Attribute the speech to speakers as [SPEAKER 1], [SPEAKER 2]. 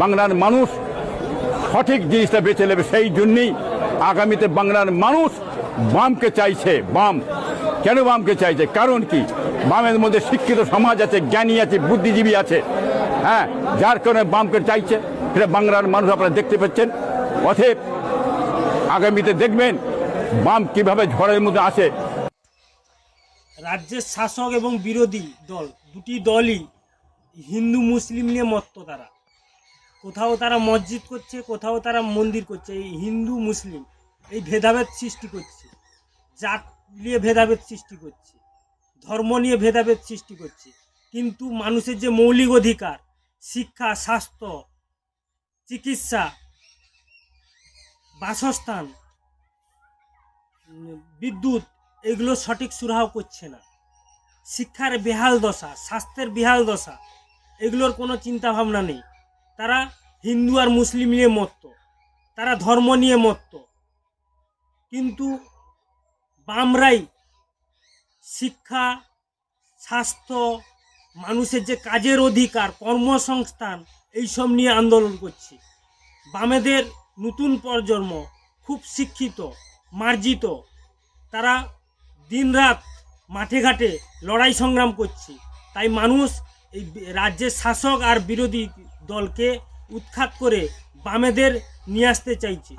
[SPEAKER 1] বাংলার মানুষ সঠিক জিনিসটা বেছে নেবে। সেই জন্যই আগামীতে বাংলার মানুষ বামকে চাইছে। বাম কেন বামকে চাইছে? কারণ কি, বামের মধ্যে শিক্ষিত সমাজ আছে, জ্ঞানী আছে, বুদ্ধিজীবী আছে, হ্যাঁ, যার কারণে বামকে চাইছে। সেটা বাংলার মানুষ আপনারা দেখতে পাচ্ছেন। অতএব আগামীতে দেখবেন বাম কিভাবে ঝড়ের মধ্যে আসে।
[SPEAKER 2] রাজ্যের শাসক এবং বিরোধী দল দুটি দলই হিন্দু মুসলিম নিয়ে মত্ত। তারা কোথাও তারা মসজিদ করছে, কোথাও তারা মন্দির করছে। এই হিন্দু মুসলিম এই ভেদাভেদ সৃষ্টি করছে, জাত নিয়ে ভেদাভেদ সৃষ্টি করছে, ধর্ম নিয়ে ভেদাভেদ সৃষ্টি করছে। কিন্তু মানুষের যে মৌলিক অধিকার, শিক্ষা, স্বাস্থ্য, চিকিৎসা, বাসস্থান, বিদ্যুৎ, এগুলো সঠিক সুরাহা করছে না। শিক্ষার বেহাল দশা, স্বাস্থ্যের বেহাল দশা, এগুলোর কোনো চিন্তা ভাবনা নেই। তারা হিন্দু আর মুসলিম নিয়ে মত্ত, তারা ধর্ম নিয়ে মত্ত। কিন্তু বামরাই শিক্ষা, স্বাস্থ্য, মানুষের যে কাজের অধিকার, কর্মসংস্থান, এইসব নিয়ে আন্দোলন করছে। বামেদের নতুন প্রজন্ম খুব শিক্ষিত, মার্জিত, তারা দিনরাত মাঠে ঘাটে লড়াই সংগ্রাম করছে। তাই মানুষ এই রাজ্যের শাসক আর বিরোধী দলকে উৎখাত করে বামেদের নিয়ে আসতে চাইছে।